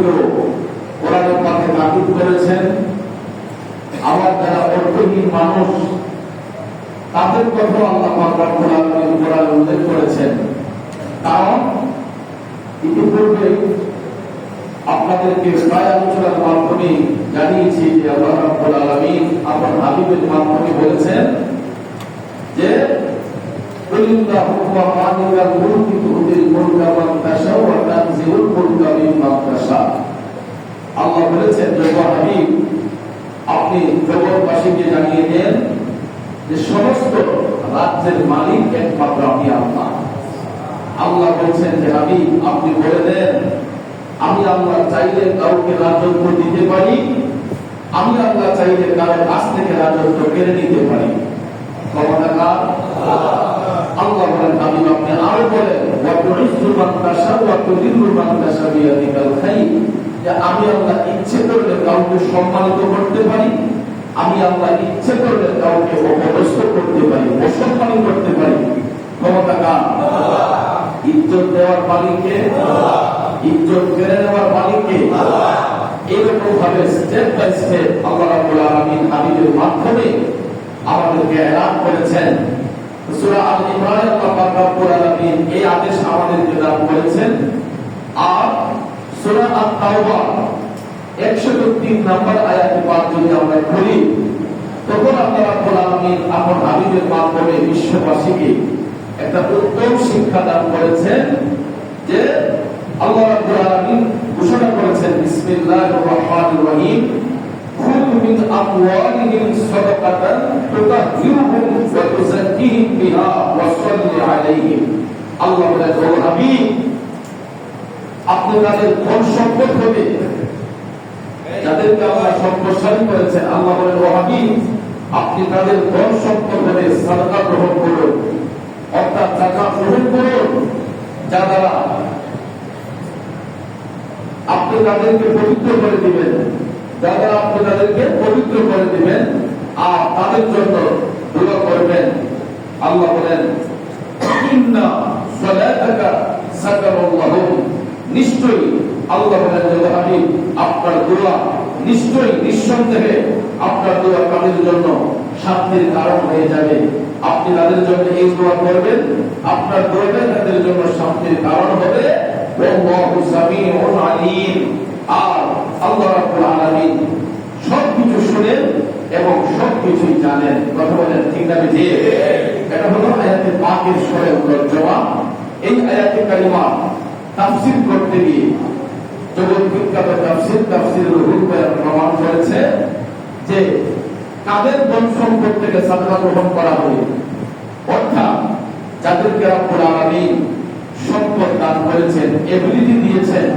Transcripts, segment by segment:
সম্পর্কেও কোরআনের পাকে তাকিদ করেছেন। আবার যারা অর্থহীন মানুষ তাদের কথাও আল্লাহ পাক রব্বুল আলামিন কোরআনে উল্লেখ করেছেন। কারণ ইতিপূর্বে আপনাদেরকে প্রায় আলোচনার মাধ্যমে জানিয়েছি যে আল্লাহ রাব্বুল আলামিন আপনার হাবিবের মাধ্যমে বলেছেন যে কুলিল্লাহু ওয়া মালিকাল মুলকি তুতিল মুলকা মান তাশা ওয়া তানজিলুল মুলকা মিম্মান তাশা। আল্লাহ বলেছেন যে হাবিব আপনি জগৎবাসীকে জানিয়ে দেন যে সমস্ত রাজ্যের মালিক একমাত্র আমি আল্লাহ। আল্লাহ বলছেন যে হাবিব আপনি বলে দেন আমি আল্লাহ চাইলে কাউকে রাজত্ব দিতে পারি, আমি আল্লাহ চাইলে কারো কাছ থেকে রাজত্ব কেড়ে নিতে পারি। ক্ষমতা কার? আল্লাহ বলেন হাবিব আপনি আরো বলেন ওয়া তুইজ্জু মান তাশা ওয়া তুযিল্লু মান তাশা বিয়াদিকাল খায়র, যে আমি আল্লাহ ইচ্ছে করলে কাউকে সম্মানিত করতে পারি, আমি আল্লাহ ইচ্ছে করলে কাউকে অপদস্থ করতে পারি, অসম্মানিত করতে পারি। ক্ষমতা কার? ইজ্জত দেওয়ার মালিককে, ইজ্জত কেড়ে নেওয়ার মালিককে। এরকম ভাবে স্টেপ বাই স্টেপ আল্লাহ রাব্বুল আলামিন হাবিবের মাধ্যমে আমাদেরকে এলান করেছেন। সূরা আল ইমরান আল্লাহ রাব্বুল আলামিন এই আদেশ আমাদেরকে দান করেছেন। আর সূরা আত-তাওবা 103 নম্বর আয়াতে পাক যদি আমরা পড়ি তখন আল্লাহ রাব্বুল আলামিন আপন হাবিবের মাধ্যমে বিশ্ববাসীকে একটা উত্তম শিক্ষা দান করেছেন যে আল্লাহ রাব্বুল আলামিন ঘোষণা করেছেন বিসমিল্লাহির রহমানির রহিম খুয মিন আমওয়ালিহিম সাদাকাতান তুতাহহিরুহুম ওয়া তুযাক্কিহিম বিহা ওয়া সাল্লি আলাইহিম। আল্লাহ বলেন ও হাবিব আপনি তাদের ধন সম্পদ হবে যাদেরকে আল্লাহ সম্পদশালী করেছেন, আল্লাহ বলেন ও হাবিব আপনি তাদের ধন সম্পদ হবে সাদাকা গ্রহণ করুন, অর্থাৎ যাকাত গ্রহণ করুন, যা দ্বারা আপনি তাদেরকে পবিত্র করে দিবেন, যা দ্বারা আপনি তাদেরকে পবিত্র করে দিবেন আর তাদের জন্য দোয়া করবেন। আল্লাহ বলেন ইন্না সালাতাকা সাকারুল্লাহ, নিশ্চয়ই আল্লাহ বলেন যে হাবিব আপনার দোয়া নিশ্চয়ই নিঃসন্দেহে আপনার দোয়া তাদের জন্য শান্তির কারণ হয়ে যাবে। আপনি তাদের জন্য এই দোয়া করবেন, আপনার দোয়াটা তাদের জন্য শান্তির কারণ হবে। আল্লাহু সামিউন আলিম, আর আল্লাহ রাব্বুল আলামিন সবকিছু শুনেন এবং সবকিছুই জানেন। কথা বলেন ঠিক না বেঠিক? এটা হলো আয়াতে পাকের সরল তরজমা। এই আয়াতে কারিমা তাফসীর করতে গিয়ে জগৎ বিখ্যাত তাফসীর রুহুল বয়ান প্রমাণ করেছে যে কাদের ধন সম্পদ থেকে সাদকা গ্রহণ করা হবে, অর্থাৎ যাদেরকে রব্বুল আলামিন সম্পদ দান করেছেন, এবিলিটি দিয়েছেন।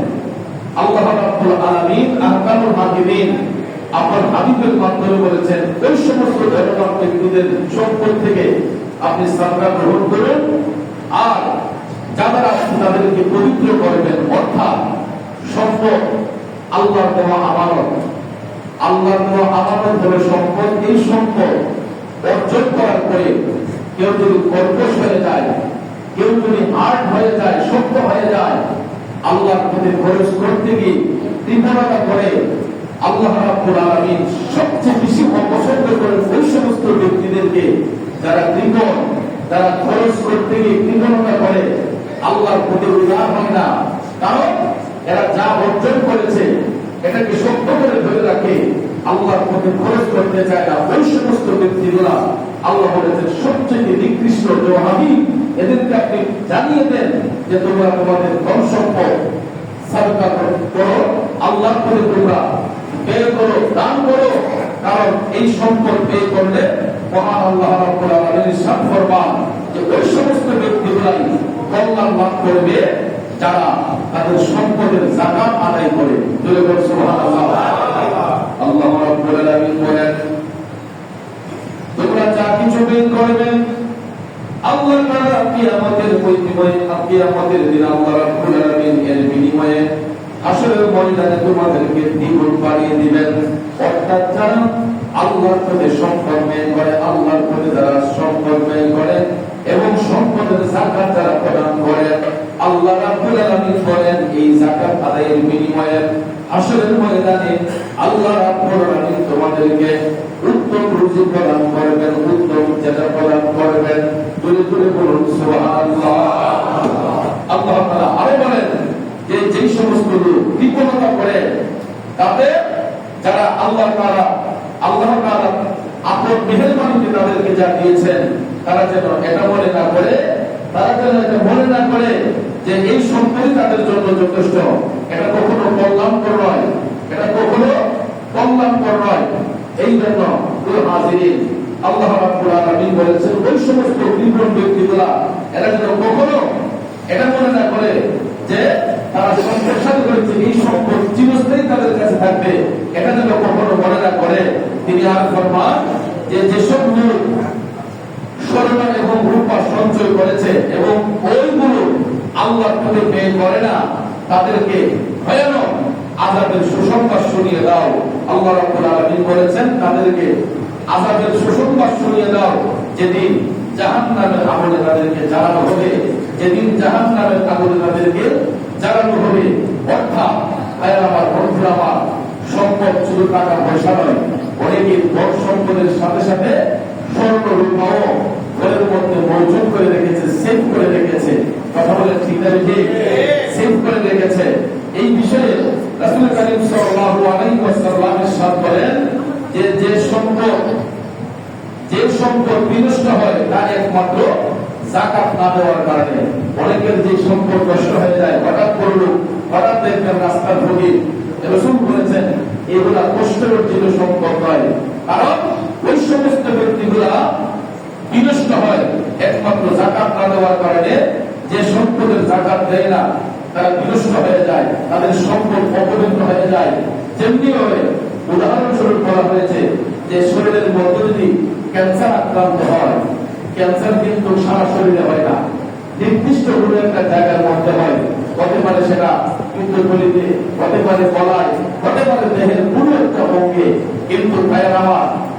আল্লাহ রাব্বুল আলামিন আহকামুল হাকিমিন আপনার হাবিবের মাধ্যমে বলেছেন ওই সমস্ত ধনবান ব্যক্তিদের সম্পদ থেকে আপনি সাদকা গ্রহণ করুন আর যারা আপনি তাদেরকে পবিত্র করবেন। অর্থাৎ সম্পদ আল্লাহর দেওয়া আমানত, আল্লাহর দেওয়া আমানত হলো সম্পদ। এই সম্পদ অর্জন করার পরে কেউ যদি কর্কশ হয়ে যায়, কেউ যদি হার্ড হয়ে যায়, শক্ত হয়ে যায়, আল্লাহর পথে খরচ করতে গিয়ে কৃপণতা করে, আল্লাহ রাব্বুল আলামিন সবচেয়ে বেশি অপছন্দ করেন ওই সমস্ত ব্যক্তিদেরকে যারা কৃপণ, যারা খরচ করতে গিয়ে কৃপণতা করে, আল্লাহর পথে উদার হয় না। কারণ এরা যা অর্জন করেছে এটাকে শক্ত করে ধরে রাখে, আল্লাহর পথে খরচ করতে চায় না। ওই সমস্ত ব্যক্তিগুলা আল্লাহ বলেছেন সবচেয়ে নিকৃষ্ট। যে হাবিব এদেরকে আপনি জানিয়ে দেন যে তোমরা তোমাদের ধন সম্পদ সাদকা করো, আল্লাহর পথে তোমরা ব্যয় করো, দান করো, কারণ এই সম্পদ ব্যয় করলে মহান আল্লাহ রাব্বুল আলামিন ইরশাদ ফরমান যে ওই সমস্ত ব্যক্তিগুলাই কল্যাণ লাভ করবে যারা তাদের সম্পদের যাকাত আদায় করে। বলে সুবহানাল্লাহ। আল্লাহ রাব্বুল আলামিন বলেন তোমরা যা কিছু ব্যয় করবে আল্লাহ তাআলা কিয়ামতের দিন আল্লাহ রাব্বুল আলামিন এর বিনিময়ে হাসরের ময়দানে তোমাদেরকে দ্বিগুণ বাড়িয়ে দিবেন। অর্থাৎ যারা আল্লাহর পথে সম্পদ ব্যয় করে, আল্লাহর পথে যারা সম্পদ ব্যয় করে এবং সম্পদের যাকাত যারা প্রদান করেন, আল্লাহ রাব্বুল আলামিন বলেন এই যাকাত আদায়ের বিনিময়ে হাসরের ময়দানে আল্লাহ রাব্বুল আলামিন তোমাদেরকে উত্তম রুজি প্রদান করবেন, উত্তম জাযা প্রদান করবেন। দূরে দূরে বলুন সুবহানাল্লাহ। আল্লাহ তাআলা আরো বলেন যে যেই সমস্ত লোক কৃপণতা করে, তাতে যারা আল্লাহ তাআলা আপন মেহেরবানিতে তাদেরকে যা দিয়েছেন, তারা যেন এটা মনে না করে, যে এই সম্পত্তি তাদের জন্য যথেষ্ট। এটা কখনো কল্যাণকর নয়, এটা কখনো কল্যাণকর নয়। এই জন্য হাজিরিন, আল্লাহ রাব্বুল আলামিন বলেছেন ওই সমস্ত কৃপণ ব্যক্তিগুলা এরা যেন কখনো এটা মনে না করে যে তারা সম্পদ করেছে, এই সম্পদ চিরস্থায়ী তাদের কাছে থাকবে, এটা যেন কখনো মনে না করে। তিনি আর ফরমান যে যেসব লোক স্বর্ণ এবং রূপা সঞ্চয় করেছে এবং ওইগুলো আল্লাহর পথে ব্যয় করে না, তাদেরকে ভয়ানক আযাবের সুসংবাদ শুনিয়ে দাও। আল্লাহ রাব্বুল আলামিন বলেছেন তাদেরকে আযাবের সুসংবাদ শুনিয়ে দাও, যেদিন জাহান্নামের আগুনে তাদেরকে জ্বালানো হবে, যেদিন জাহান্নামের আগুনে তাদেরকে জ্বালানো হবে। অর্থাৎ আমার বন্ধুরা, আমার সম্পদ শুধু টাকা পয়সা নয়, অনেকে ধন সম্পদের সাথে সাথে স্বর্ণ রূপাও ঘরের মধ্যে মজুদ করে রেখেছে, সেভ করে রেখেছে। কথা বলে ঠিক না? সেভ করে রেখেছে। এই বিষয়ে রাসূল কারীম সাল্লাল্লাহু আলাইহি ওয়াসাল্লাম ইরশাদ করেন যে যে সম্পদ বিনষ্ট হয় তা একমাত্র যাকাত না দেওয়ার কারণে। অনেকের যে সম্পদ নষ্ট হয়ে যায়, হঠাৎ দেখবেন রাস্তার ভোগে, রাসূল বলেছেন এগুলা কষ্টের অর্জিত সম্পদ নয়, কারণ ওই সমস্ত ব্যক্তিগুলা বিনষ্ট হয় একমাত্র যাকাত না দেওয়ার কারণে। যে সম্পদের যাকাত দেয় না তারা বিনষ্ট হয়ে যায়, তাদের সম্পদ অপবিত্র হয়ে যায়। যেমনি ভাবে উদাহরণস্বরূপ বলা হয়েছে যে শরীরের মধ্যে যদি ক্যান্সার আক্রান্ত হয়, ক্যান্সার কিন্তু সারা শরীরে হয় না, নির্দিষ্ট কোনো একটা জায়গার মধ্যে হয়। হতে পারে সেটা পিত্তথলিতে, হতে পারে গলায়, হতে পারে দেহের কোনো একটা অঙ্গে। কিন্তু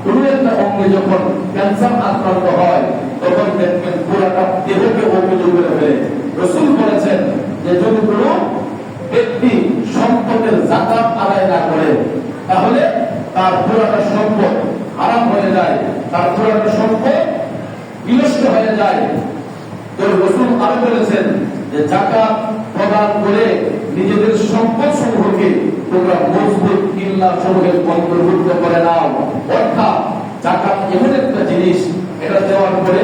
কোনো একটা অঙ্গে যখন ক্যান্সার আক্রান্ত হয়, তখন দেখবেন পুরাটা দেহকে অবুঝ করে ফেলে। রাসূল বলেছেন যে যদি কোনো ব্যক্তি সম্পদের যাকাত আদায় না করে, তাহলে তার পুরাটা সম্পদ হারাম হয়ে যায়, তার পুরাটা সম্পদ বিনষ্ট হয়ে যায়। তো রাসূল আরো বলেছেন যে যাকাত প্রদান করে নিজেদের সম্পদ সমূহকে তোমরা মজবুত কিল্লা সমূহের অন্তর্ভুক্ত করে নাও। অর্থাৎ যাকাত এমন একটা জিনিস, এটা দেওয়ার পরে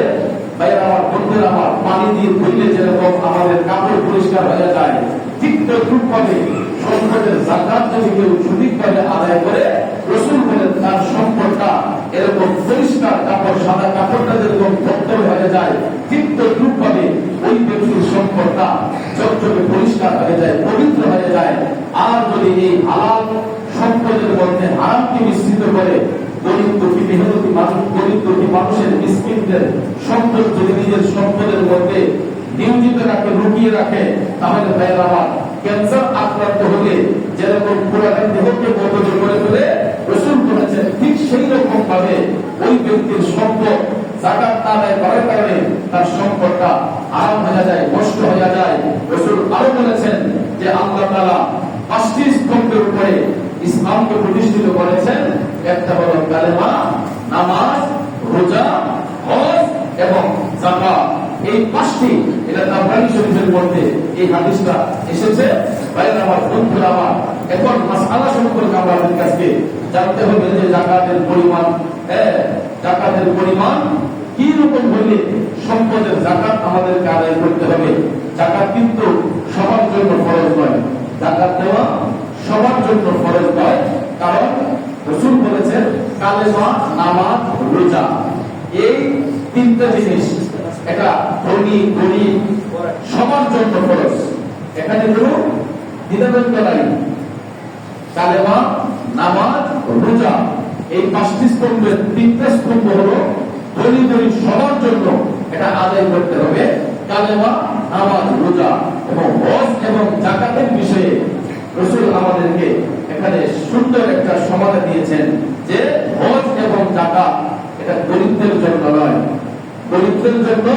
ভাইরা আমার, বন্ধুরা আমার, পানি দিয়ে ধুইলে যেরকম আমাদের কাপড় পরিষ্কার হয়ে যায়, ঠিক তদ্রূপভাবে সম্পদের যাকাত যদি কেউ সঠিকভাবে আদায় করে, রাসূল বলেন তার সম্পদটা এরকম পরিষ্কার কাপড়, সাদা কাপড়টা যেরকম ভক্তর হয়ে যায়, ঠিক তদ্রূপভাবে ওই ব্যক্তির সম্পদটা চকচকে পরিষ্কার হয়ে যায়, পবিত্র হয়ে যায়। আর যদি এই হালাল সম্পদের মধ্যে হারামকে মিশ্রিত করে গরিব মানুষের মিসকিনদের সম্পদ যদি নিজের সম্পদের মধ্যে নিয়োজিত রাখে, লুকিয়ে রাখে, তাহলে ভাইয়ের আমার, ক্যান্সার আক্রান্ত হলে যেরকম পুরাটা দেহকে বদল করে ফেলে, রাসূল বলেছেন ঠিক সেই রকম ভাবে ওই ব্যক্তির সম্পদ যাকাত না আদায় করার কারণে তার সম্পদটা হারাম হয়ে যায়, নষ্ট হয়ে যায়। রাসূল আরো বলেছেন যে আল্লাহ তাআলা 5টি স্তম্ভের উপরে ইসলামকে প্রতিষ্ঠিত করেছেন। একটা হলো কালেমা, নামাজ, রোজা, হজ এবং যাকাত। এই 5টি, এটা তাবরানী শরীফের মধ্যে এই হাদিসটা এসেছে। ভাইরা আমার, বন্ধুরা আমার, এখন মাসআলা সম্পর্কে আমাদের কাছে জানতে হবে যে যাকাতের পরিমাণ কি রকম হলে সম্পদের যাকাত আমাদেরকে আদায় করতে হবে। যাকাত কিন্তু সবার জন্য ফরজ নয়, যাকাত দেওয়া সবার জন্য ফরজ নয়। কারণ রাসূল বলেছেন কালেমা, নামাজ, রোজা, এই 3টা জিনিস এটা ধনী গরীব সবার জন্য ফরজ। এখানে কোনো দ্বিধাদ্বন্দ্ব নাই। কালেমা, নামাজ, রোজা, এই 5টি স্তম্ভের 3টা স্তম্ভ হলো ধনী গরীব সবার জন্য এটা আদায় করতে হবে। কালেমা, নামাজ, রোজা এবং হজ এবং যাকাতের বিষয়ে রাসূল আমাদেরকে এখানে সুন্দর একটা সমাধান দিয়েছেন যে হজ এবং যাকাত এটা গরিবদের জন্য নয়, দরিদ্রের জন্য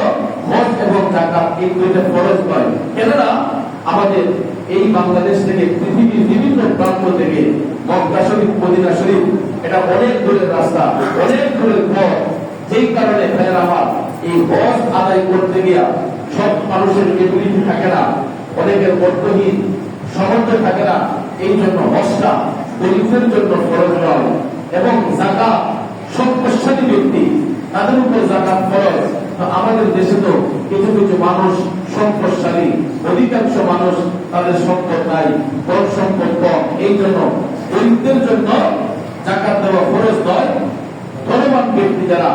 হজ এবং যাকাত এই দুইটা ফরজ নয়। কেননা আমাদের এই বাংলাদেশ থেকে পৃথিবীর বিভিন্ন প্রান্ত থেকে মক্কা শরীফ, মদিনা শরীফ এটা অনেক দূরের রাস্তা, অনেক দূরের পথ। যেই কারণে ভাইয়েরা আমার এই হজ আদায় করতে গিয়া সব মানুষের এবিলিটি থাকে না, অনেকের অর্থহীন সামর্থ্য থাকে না। এই জন্য হজটা দরিদ্রের জন্য ফরজ নয় এবং যাকাত সম্পদশালী ব্যক্তি তাদের উপর যাকাত ফরজ। তো আমাদের দেশে তো কিছু কিছু মানুষ সম্পদশালী, অধিকাংশ মানুষ তাদের সম্পদ নাই, ধন সম্পদ কম। এই জন্য দরিদ্রের জন্য যাকাত দেওয়া ফরজ নয়। ধনবান ব্যক্তি যারা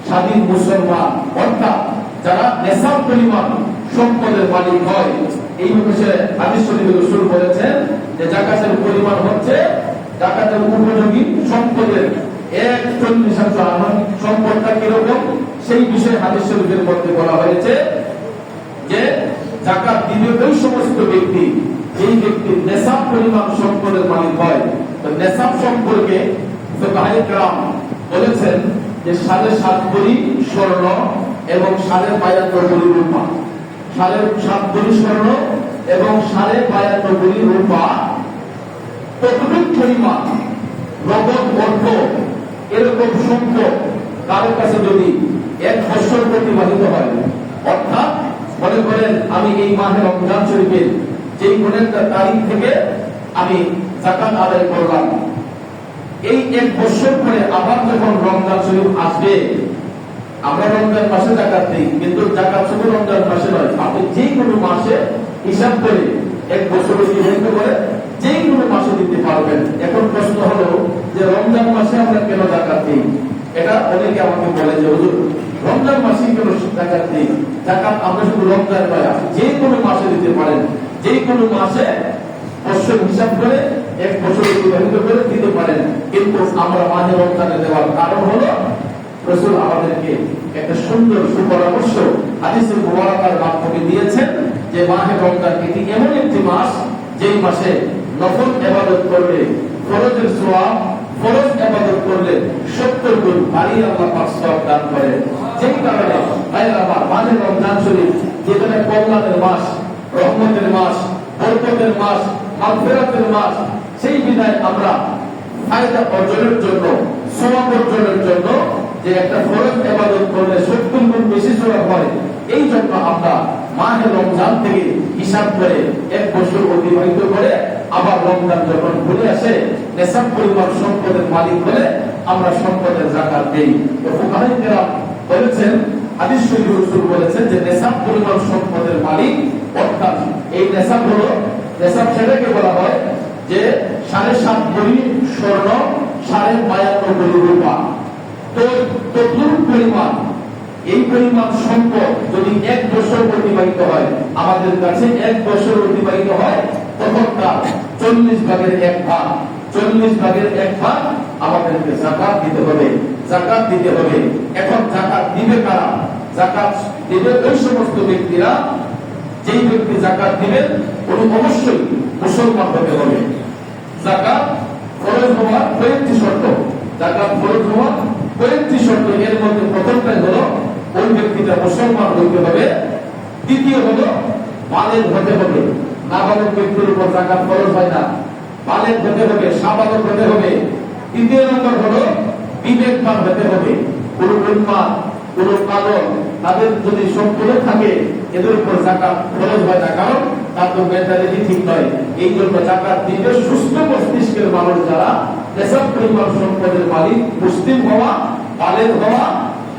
স্বাধীন মুসলমান অর্থাৎ যারা নেশাব পরিমাণ সম্পদের মালিক হয়, এই বিষয়ে হাদিস শরীফে রাসূল বলেছেন যে যাকাতের পরিমাণ হচ্ছে যাকাতের উপযোগী সম্পদের 1/40। সম্পদটা কিরকম সেই বিষয়ে হাদিস শরীফের মধ্যে বলা হয়েছে যে যাকাত দিবে ওই সমস্ত ব্যক্তি যেই ব্যক্তি নেশাব পরিমাণ সম্পদের মালিক হয়। তো নেশাব সম্পর্কে ফুকাহায়ে কেরাম বলেছেন যে 7.5 ভরি স্বর্ণ এবং 52.5 ভরি রূপা, 7.5 ভরি স্বর্ণ এবং 52.5 ভরি রূপা কতটুকু পরিমাণ নগদ অর্থ এরকম সম্পদ কারোর কাছে যদি 1 বছর প্রতিবাহিত হয়, অর্থাৎ মনে করেন আমি এই মাহে রমজান শরীফের যেই কোন একটা তারিখ থেকে আমি যাকাত আদায় করলাম, এই 1 বছর পরে আবার যখন রমজান শরীফ আসবে, আমরা রমজান মাসে যাকাত দিই, কিন্তু যাকাত শুধু রমজান মাসে নয়, আপনি যে কোনো মাসে হিসাব করে 1 বছর অতিবাহিত করে যে কোনো মাসে দিতে পারবেন। এখন প্রশ্ন হলো যে রমজান মাসে আমরা কেন যাকাত দিই? এটা অনেকে আমাকে বলে যে হুজুর রমজান মাসে কেন যাকাত দিই? যাকাত আমরা শুধু রমজান নয়, যে কোনো মাসে দিতে পারেন, যে কোনো মাসে বছর হিসাব করে 1 বছর অতিবাহিত করে দিতে পারেন। কিন্তু আমরা মাহে রমজানে দেওয়ার কারণ হলো রাসূল আমাদেরকে একটা সুন্দর সুপরামর্শ হাদিসে মুবারাকার মাধ্যমে দিয়েছেন যে মাহে রমজান এটি এমন একটি মাস যেই মাসে নফল ইবাদত করলে ফরজের সওয়াব, ফরজ ইবাদত করলে 70 গুণ বাড়িয়ে আল্লাহ পাক সওয়াব দান করে। যেই কারণে ভাইরা আমার মাহে রমজান শরীফ যেখানে কল্যাণের মাস, রহমতের মাস, বরকতের মাস, মাগফিরাতের মাস, সেই বিধায় আমরা ফায়দা অর্জনের জন্য, সওয়াব অর্জনের জন্য যে একটা ফরজ ইবাদত করলে 70 গুণ বেশি সওয়াব হয়, এই জন্য আমরা মাহে রমজান থেকে হিসাব করে 1 বছর অতিবাহিত করে আবার রমজান যখন ঘুরে আসে নেশাব পরিমাণ সম্পদের মালিক হলে আমরা সম্পদের যাকাত দেই। তো ফুকাহায়ে কেরাম বলেছেন, হাদিস শরীফে রাসূল বলেছেন যে নেশাব পরিমাণ সম্পদের মালিক অর্থাৎ এই নেশাব হলো, নেশাব সেটাকে বলা হয় যে 7.5 ভরি স্বর্ণ, 52.5 ভরি রূপা। তো ততটুকু পরিমাণ, এই পরিমাণ সম্পদ যদি 1 বছর অতিবাহিত হয়, আমাদের কাছে 1 বছর অতিবাহিত হয়, তখন তার 40 ভাগের 1 ভাগ, 40 ভাগের 1 ভাগ আমাদেরকে যাকাত দিতে হবে, যাকাত দিতে হবে। এখন যাকাত দিবে কারা? যাকাত দিবে ওই সমস্ত ব্যক্তিরা যেই ব্যক্তি যাকাত দিবেন উনি অবশ্যই মুসলমান হতে হবে। যাকাত ফরজ হওয়ার কয়েকটি শর্ত, যাকাত ফরজ হওয়ার কয়েকটি শর্ত, এর মধ্যে প্রথমটাই হলো ওই ব্যক্তিটা মুসলমান হইতে হবে। দ্বিতীয় হলো বালেগ হতে হবে, নাবালক ব্যক্তির উপর যাকাত ফরজ হয় না, বালেগ হতে হবে, সাবালক হতে হবে। তৃতীয় নম্বর হলো বিবেকবান হতে হবে, কোন উন্মাদ, কোন পাগল তাদের যদি সম্পদ থাকে এদের উপর যাকাত ফরজ হয় না, কারণ তার তো মেন্টালিটি ঠিক নয়। এই জন্য যাকাত দিবে সুস্থ মস্তিষ্কের মানুষ যারা নেশাব পরিমাণ সম্পদের মালিক, মুসলিম হওয়া, বালেগ হওয়া,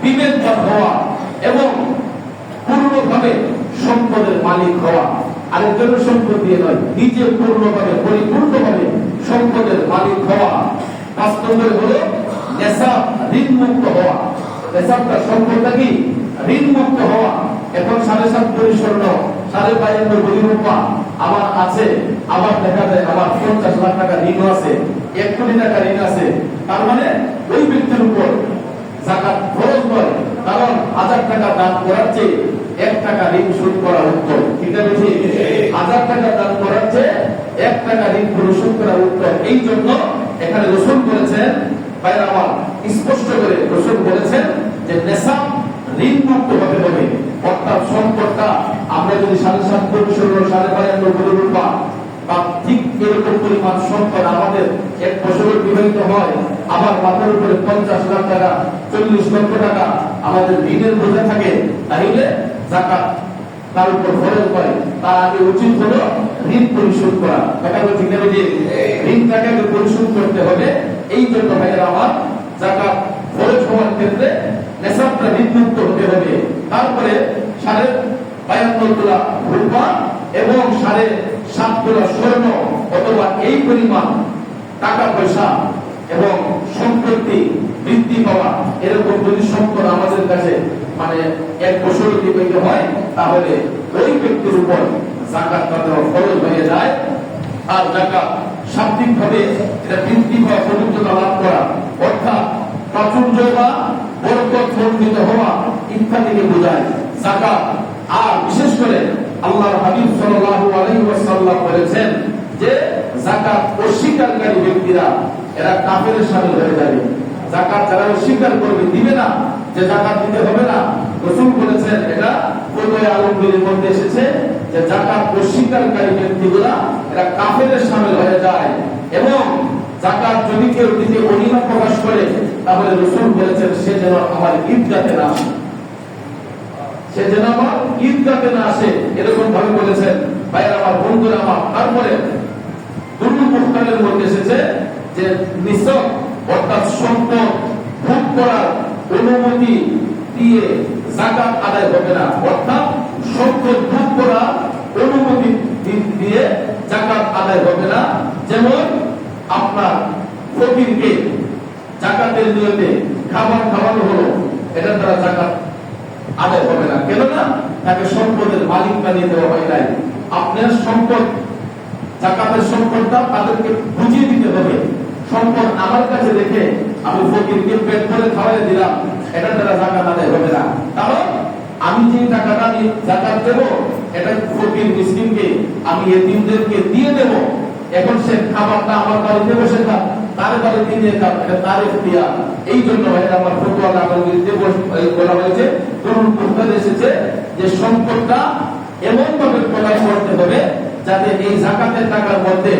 বিবেকবান হওয়া এবং পূর্ণভাবে সম্পদের মালিক হওয়া। আরেকজনের সম্পদ দিয়ে নয়, নিজে পূর্ণভাবে পরিপূর্ণভাবে সম্পদের মালিক হওয়া। 5 নম্বরে হলো নেশাব ঋণ মুক্ত হওয়া। নেশাবটা সম্পদটা কি? ঋণ মুক্ত হওয়া। এখন 7.5 ভরি স্বর্ণ, 52.5 ভরি রূপা আমার আছে, আবার দেখা যায় আমার 50 লাখ টাকা ঋণ আছে, 1 কোটি টাকা ঋণ আছে, তার মানে ওই ব্যক্তির উপর যাকাত ফরজ নয়, কারণ 1000 টাকা দান করার চেয়ে 1 টাকা ঋণ শোধ করা উত্তম। ঠিক আছে? 1000 টাকা দান করার চেয়ে 1 টাকা ঋণ পরিশোধ করা উত্তম। এই জন্য এখানে রাসূল বলেছেন, ভাইরা আমার স্পষ্ট করে রাসূল বলেছেন যে নেশাব ঋণ মুক্ত হতে হবে। অর্থাৎ সম্পদটা আমরা যদি 7.5 বা ঠিক এরকম পরিমাণ সম্পদ আমাদের এক বছরে বিবাহিত হয়, আবার মাথার উপরে 50 লাখ টাকা 40 লক্ষ টাকা আমাদের ঋণের বোঝা থাকে, তাহলে যাকাত তার উপর খরচ হয়। তার আগে উচিত হলো ঋণ পরিশোধ করা। কথা বলছি কেন যে ঋণটাকে পরিশোধ করতে হবে। এই জন্য ভাইয়েরা আমার যাকাত খরচ হওয়ার ক্ষেত্রে নেশাবটা ঋণমুক্ত হতে হবে। তারপরে 52 তোলা রূপা এবং 7.5 তোলা স্বর্ণ অথবা এই পরিমাণ টাকা পয়সা এবং সম্পত্তি বৃদ্ধি পাওয়া, এরকম যদি সম্পদ আমাদের কাছে মানে এক বছর বিবাহিত হয়, তাহলে ওই ব্যক্তির উপর যাকাত দেওয়া ফরজ হয়ে যায়। আর যাকাত শাব্দিকভাবে এটা বৃদ্ধি পাওয়া, পবিত্রতা লাভ করা, অর্থাৎ প্রাচুর্য বা বরকত মণ্ডিত হওয়া ইত্যাদিকে বোঝায় যাকাত। আর বিশেষ করে আল্লাহর হাবিব সাল্লাল্লাহু আলাইহি ওয়াসাল্লাম বলেছেন যে যাকাত অস্বীকারী ব্যক্তিরা এরা কাফেরের শামিল হয়ে যাবে। যাকাত যারা অস্বীকার করবে, দিবে না, যে যাকাত দিতে হবে না, রাসূল বলেছেন এটা ফতোয়া আলমগীরের মধ্যে এসেছে যে যাকাত অস্বীকারী ব্যক্তিগুলা এরা কাফেরের শামিল হয়ে যায়। এবং যাকাত যদি কেউ দিতে অনীহা প্রকাশ করে, তাহলে রাসূল বলেছেন সে যেন আমার ঈদগাহে না আসে, সে যেন আমার ঈদগাহে না আসে, এরকম ভাবে বলেছেন। ভাইরা আমার, বন্ধুরা আমার, তারপরে দুরুল মুখতারের মধ্যে এসেছে যে নিসব অর্থাৎ সম্পদ ভোগ করার অনুমতি দিয়ে যাকাত আদায় হবে না। অর্থাৎ সম্পদ ভোগ করার অনুমতি দিয়ে যাকাত আদায় হবে না। যেমন আপনার ফকিরকে যাকাতের নিয়মে খাবার খাওয়ানো হলো, এটা দ্বারা যাকাত আদায় হবে না। কেননা তাকে সম্পদের মালিক বানিয়ে দেওয়া হয় নাই। আপনার সম্পদ, যাকাতের সম্পদটা তাদেরকে বুঝিয়ে দিতে হবে। সম্পদ আমার কাছে রেখে আমি ফকিরকে পেট ভরে খাওয়াই দিলাম, এটা দ্বারা যাকাত আদায় হবে না। কারণ আমি যে টাকাটা যাকাত দেব, এটা ফকির মিসকিনকে, আমি এতিমদেরকে দিয়ে দেব। এখন সে খাবারটা আমার বাড়িতে বসে খাক, তার বাড়িতে নিয়ে খাক, এটা তার ইখতিয়ার। এই জন্য ভাইরা আমার ফতোয়া আলমগীরতে বলা হয়েছে, দুরুল মুখতার এসেছে যে সম্পদটা এমন ভাবে প্রদান করতে হবে যাতে এই যাকাতের টাকার মধ্যে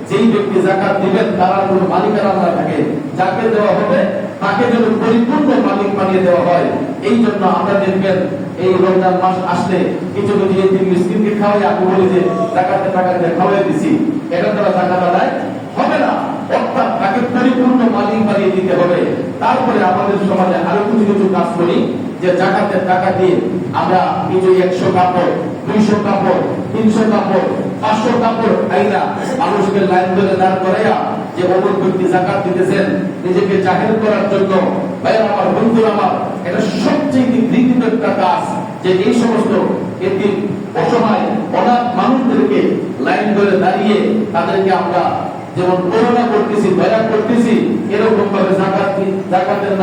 যেই ব্যক্তি যাকাত দিবেন তার কোনো মালিকানা না থাকে। যাকে দেওয়া হবে তাকে যেন পরিপূর্ণ মালিক বানিয়ে দেওয়া হয়। এই জন্য আমরা দেখবেন এই রমজান মাস আসলে কিছু কিছু এতিম মিসকিনকে খাওয়াই, আমি বলি যে যাকাতের টাকা দিয়ে খাওয়াই দিছি, এটা দ্বারা যাকাত আদায় হবে না। অর্থাৎ তাকে পরিপূর্ণ মালিক বানিয়ে দিতে হবে। তারপরে আমাদের সমাজে আরো কিছু কিছু কাজ করি যে যাকাতের টাকা দিয়ে আমরা কিছু 100 কাপড়, 200 কাপড়, 300 কাপড়, 500 কাপড় আইনা মানুষকে লাইন ধরে দাঁড় করাইয়া যে অমুক ব্যক্তি যাকাত দিতেছেন নিজেকে জাহির করার জন্য। ভাইরা আমার, বন্ধুরা আমার, এটা সবচেয়ে ঘৃণিত একটা কাজ যে এই সমস্ত এতিম অসহায় অনাথ মানুষদেরকে লাইন ধরে দাঁড়িয়ে তাদেরকে আমরা যেমন করোনা করতেছি, দয়া করতেছি, এরকম ভাবে যাকাতের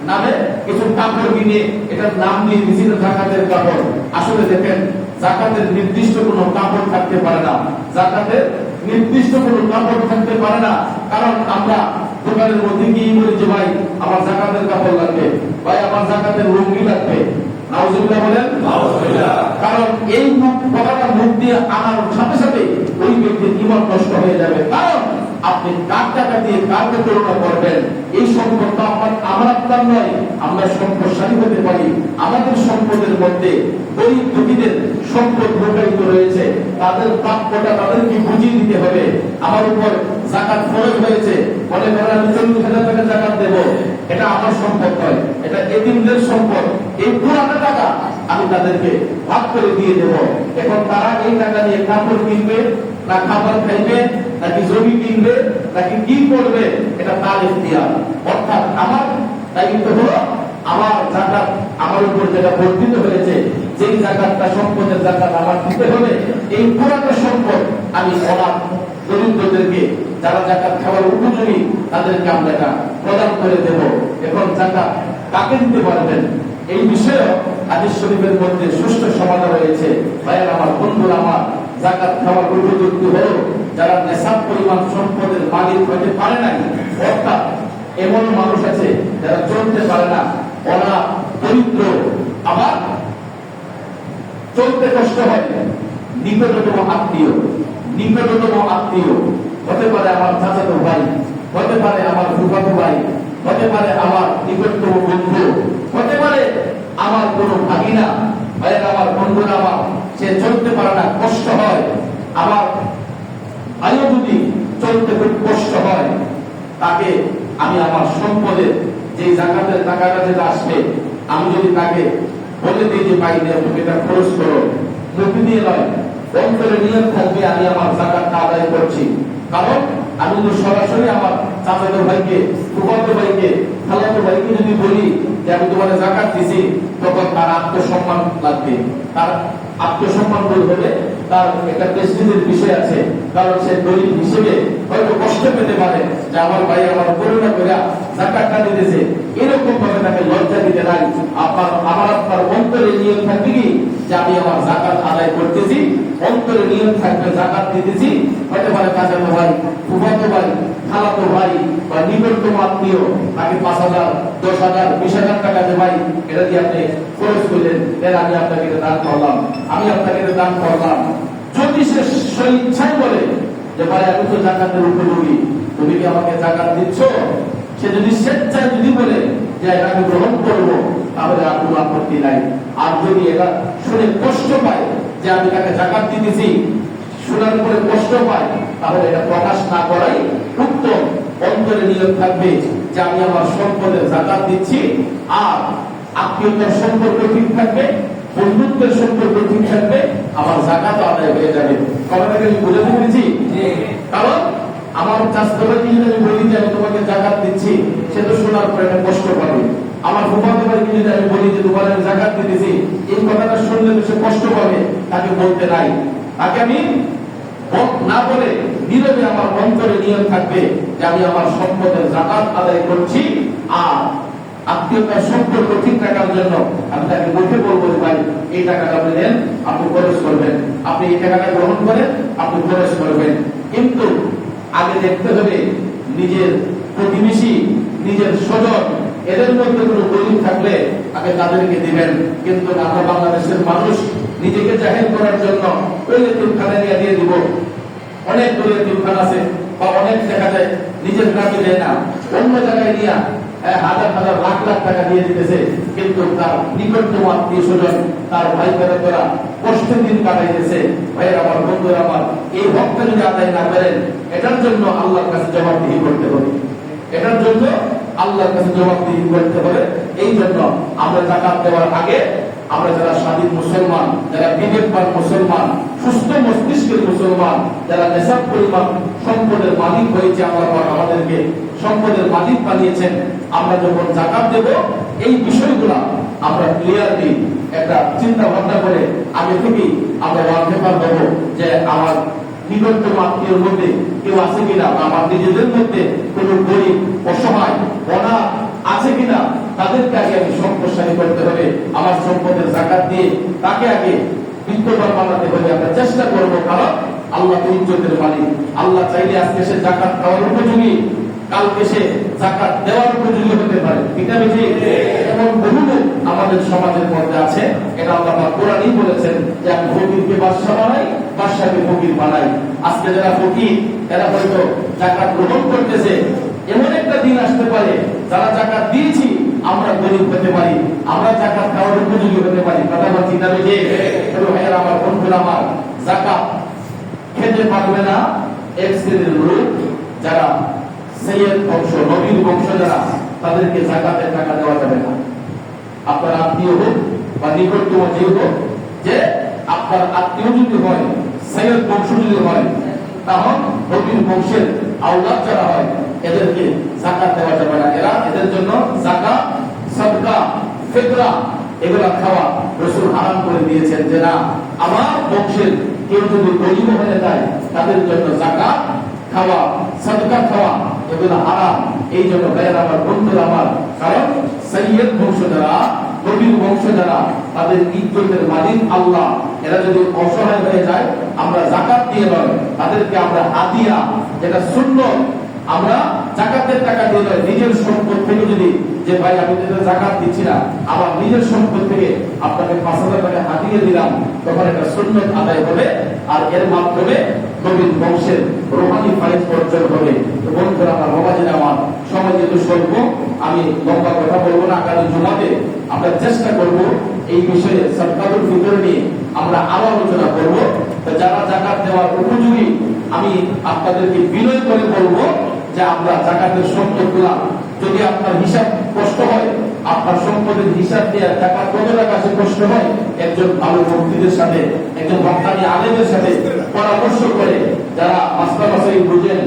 নামে কিছু কাপড় কিনে এটার নাম দিয়ে দিয়েছিল যাকাতের কাপড়। আসলে দেখেন যাকাতের নির্দিষ্ট কোনো কাপড় থাকতে পারে না, যাকাতের নির্দিষ্ট কোনো কাপড় থাকতে পারে না। কারণ আমরা দোকানের মধ্যে গিয়ে বলি যে ভাই আমার যাকাতের কাপড় লাগবে, ভাই আমার যাকাতের লুঙ্গি লাগবে। নাউজুবিল্লাহ বলেন। কারণ এই কথাটা মুখ দিয়ে আনার সাথে সাথে ওই ব্যক্তির ঈমান নষ্ট হয়ে যাবে। কারণ আপনি কার টাকা দিয়ে কারকে তুলনা করবেন? এই সম্পদটা আমার আপনার নয়। আমরা সম্পদশালী হতে পারি, আমাদের সম্পদের মধ্যে গরিব দুঃখীদের সম্পদ প্রকাশিত রয়েছে, তাদের প্রাপ্যটা তাদেরকে বুঝিয়ে দিতে হবে। আমার উপর যাকাত ফরজ হয়েছে, মনে করেন আমি 40,000 টাকা যাকাত দেব, এটা আমার সম্পদ নয়, এটা এতিমদের সম্পদ। এই পুরাটা টাকা আমি তাদেরকে ভাগ করে দিয়ে দেব। এখন তারা এই টাকা দিয়ে কাপড় কিনবে না খাবার খাইবে নাকি জমি কিনবে নাকি কি করবে, এটা তার ইখতিয়ার। অর্থাৎ আমার দায়িত্ব হলো আমার যাকাত আমার উপর যেটা বর্ধিত হয়েছে, যেই যাকাতটা সম্পদের যাকাত আমার দিতে হবে, এই পুরাটা সম্পদ আমি অনাথ দরিদ্রদেরকে যারা যাকাত খাওয়ার উপযোগী তাদেরকে আমরা এটা প্রদান করে দেব। এখন যাকাত কাকে দিতে পারবেন এই বিষয়ে হাদিস শরীফের মধ্যে সুষ্ঠু সমাধান রয়েছে। ভাইয়ের আমার, বন্ধুরা আমার, যাকাত খাওয়ার উপযুক্ত হলো যারা নেশাব পরিমাণ সম্পদের মালিক হতে পারে নাই। অর্থাৎ এমন মানুষ আছে যারা চলতে পারে না, অনাথ দরিদ্র, আবার চলতে কষ্ট হয়, নিকটতম আত্মীয়, নিকটতম আত্মীয় হতে পারে আমার চাচাতো ভাই, হতে পারে আমার ফুফাতো ভাই, হতে পারে আমার নিকটতম বন্ধু, হতে পারে আমার কোনো ভাগিনা, ভাইয়ের আমার বন্ধুরা, আমার সে চলতে পারে না, কষ্ট হয়, আমার ভাইও যদি চলতে খুব কষ্ট হয়, তাকে আমি আমার সম্পদের যে জাকাতের টাকাটা যেটা আসবে, আমি যদি তাকে বলে দিই যে ভাই তুমি এটা খরচ করো, মুখে দিয়ে নয়, অন্তরে নিয়ত থাকবে আমি আমার জাকাতটা আদায় করছি। কারণ আমি তো সরাসরি আমার চাচাতো ভাইকে, ফুফাতো ভাইকে, খালাতো ভাইকে যদি বলি যে আমি তোমার জাকাত দিছি, তখন তার আত্মসম্মান লাগবে, তার আত্মসম্মান বোধ হবে, তার একটা প্রেস্টিজের বিষয় আছে। কারণ সে গরিব হিসেবে হয়তো কষ্ট পেতে পারে যে আমার ভাই আমার করুণা করে জাকাতটা দিতেছে, এরকম ভাবে তাকে লজ্জা দিতে নাই। আমার আপনার অন্তরে নিয়ত থাকবে কি যে আমি আমার জাকাত আদায় করতেছি, অন্তরে নিয়ত থাকবে জাকাত দিতেছি। হতে পারে চাচাতো ভাই, ফুফাতো ভাই, খালাতো ভাই বা নিকটতম আত্মীয় তাকে 5,000, 10,000, 20,000 টাকা দিয়ে ভাই এটা দিয়ে আপনি খরচ করলেন, এর আমি আপনাকে দান করলাম, আমি আপনাকে দান করলাম। যদি সে স্বেচ্ছায় বলে যে ভাই আমি তো জাকাতের উপযোগী, তুমি কি আমাকে জাকাত দিচ্ছ, সে যদি স্বেচ্ছায় যদি বলে যে এটা আমি গ্রহণ করবো, তাহলে আর কোনো আপত্তি নাই। আর যদি এটা শুনে কষ্ট পায় যে আমি তাকে জাকাত দিতেছি, শোনার পরে কষ্ট পায়, তাহলে এটা প্রকাশ না করাই উত্তম। অন্তরে নিয়ত থাকবে যে আমি আমার সম্পদের জাকাত দিচ্ছি, আর আত্মীয়তার সম্পর্ক ঠিক থাকবে, বন্ধুত্বের সম্পর্ক ঠিক থাকবে, আমার জাকাত আদায় হয়ে যাবে। কথাটাকে আমি বুঝাতে পেরেছি? কারণ আমার চাচাতো ভাইকে যদি আমি বলি যে আমি তোমাকে জাকাত দিচ্ছি, সে তো শোনার পরে একটা কষ্ট পাবে। আমার ফুফাতো ভাইকে যদি আমি বলি যে তোমার আমি জাকাত দিতেছি, এই কথাটা শুনলে তো সে কষ্ট পাবে, তাকে বলতে নাই। তাকে আমি না বলে নীরবে আমার অন্তরে নিয়ত থাকবে যে আমি আমার সম্পদের জাকাত আদায় করছি, আর আত্মীয়তার সম্পর্ক ঠিক রাখার জন্য আমি তাকে মুখে বলবো যে ভাই এই টাকাটা আপনি নেন, আপনি খরচ করবেন, আপনি এই টাকাটা গ্রহণ করেন, আপনি খরচ করবেন। কিন্তু আগে দেখতে হবে নিজের প্রতিবেশী, নিজের স্বজন, এদের মধ্যে কোনো গরিব থাকলে আগে তাদেরকে দিবেন। কিন্তু আমরা বাংলাদেশের মানুষ নিজেকে জাহির করার জন্য ওই এতিমখানায় নিয়ে দিয়ে দিব। অনেক দূরে এতিমখানা আছে, বা অনেক দেখা যায় নিজের গ্রামে দেয় না, অন্য জায়গায় নিয়ে হাজার হাজার লাখ লাখ টাকা দিয়ে দিতেছে, কিন্তু তার নিকটতম আত্মীয় স্বজন, তার ভাই বোনেরা কষ্টের দিন কাটাইতেছে। ভাইয়ের আমার, বন্ধুরা আমার, এই হকটা যদি আদায় না করেন, এটার জন্য আল্লাহর কাছে জবাবদিহি করতে হবে, এটার জন্য আল্লাহর কাছে জবাবদিহি করতে হবে। এই জন্য আমরা জাকাত দেওয়ার আগে আমরা যারা স্বাধীন মুসলমান, যারা বিবেকবান মুসলমান, সুস্থ মস্তিষ্কের মুসলমান, যারা নেশাব পরিমাণ সম্পদের মালিক হয়েছে, আল্লাহ আমাদেরকে সম্পদের মালিক বানিয়েছেন, আমরা যখন জাকাত দেব এই বিষয়গুলা আমরা ক্লিয়ারলি একটা চিন্তা ভাবনা করে আগে থেকেই আমরা জানতে পারবো যে আমার নিকটতম আত্মীয়ের মধ্যে কেউ আছে কিনা, আমার নিজেদের মধ্যে কোন গরিব, অসহায়, অনাথ আছে কিনা, তাদেরকে আগে আমি সম্পদশালী করতে হবে। আমার সম্পদের জাকাত দিয়ে তাকে আগে বিত্তবান বানাতে হবে, আমরা চেষ্টা করবো। কারণ আল্লাহ তো ইজ্জতের মালিক, আল্লাহ চাইলে আজকে সে জাকাত খাওয়ার উপযোগী, কালকে সে জাকাত দেওয়ার উপযোগী হতে পারে। ঠিক আছে? এমন বহু লোক আমাদের সমাজের মধ্যে আছে, এটা আল্লাহ কোরআনই বলেছেন যে আমি ফকিরকে বাদশা বানাই, বাদশাকে ফকির বানাই। আজকে যারা ফকির, এরা হয়তো জাকাত গ্রহণ করতেছে, এমন একটা দিন আসতে পারে যারা জাকাত দিয়েছি আমরা গরিব হতে পারি, আমরা জাকাত খাওয়ার উপযোগী হতে পারি। কথা বলছি না? ভাইয়ের আমার, বন্ধুরা আমার, জাকাত খেতে পারবে না এক শ্রেণীর লোক, যারা সৈয়দ বংশ, নবীর বংশ যারা, তাদেরকে জাকাতের টাকা দেওয়া যাবে না। আপনার আত্মীয় হোক বা নিকটতম যে হোক, যে আপনার আত্মীয় যদি হয়, সৈয়দ বংশ যদি হয়, তখন নবীর বংশের আওলাদ যারা হয়, এদেরকে জাকাত দেওয়া যাবে না। এদের জন্য যাকাত, সাদকা, ফিতরা এগুলা খাওয়া রাসূল হারাম করে দিয়েছেন, যে না, আমার বংশের কেউ যদি গরিব হয়ে যায়, তাদের জন্য যাকাত খাওয়া, সাদকা খাওয়া এগুলো হারাম। এই জন্য ভাইয়ের আমার, বন্ধুরা আমার, কারণ সৈয়দ বংশ যারা, নবীর বংশ যারা, তাদের ইজ্জতের মালিক আল্লাহ। এরা যদি অসহায় হয়ে যায়, আমরা যাকাত দিয়ে নয়, তাদেরকে আমরা হাদিয়া, যেটা সুন্নাত, আমরা জাকাতের টাকা দিয়ে নয়, নিজের সম্পদ থেকে যদি, যে ভাই আমি তো জাকাত দিচ্ছি না, আবার নিজের সম্পদ থেকে আপনাকে 5,000 টাকা হাতিয়ে দিলাম, তখন একটা সুন্নত আদায় হবে, আর এর মাধ্যমে নবীন বংশের রোহানি ফাইজ অর্জন হবে। বন্ধুরা আমার, বাবাজিরা আমার, সময় যেহেতু স্বল্প, আমি লম্বা কথা বলবো না। আগামী জুমাতে আমরা চেষ্টা করব এই বিষয়ে সাদকাতুল ফিতর নিয়ে আমরা আরো আলোচনা করব। যারা জাকাত দেওয়ার উপযোগী, আমি আপনাদেরকে বিনয় করে বলবো যে আমরা জাকাতের সম্পদগুলা, যদি আপনার হিসাব কষ্ট হয়, আপনার সম্পদের হিসাব দিয়ে জাকাত কত টাকা আছে কষ্ট হয়, একজন ভালো মুফতিদের সাথে, একজন হক্কানি আলেমের সাথে পরামর্শ করে, যারা মাসলা মাসাইল বুঝেন,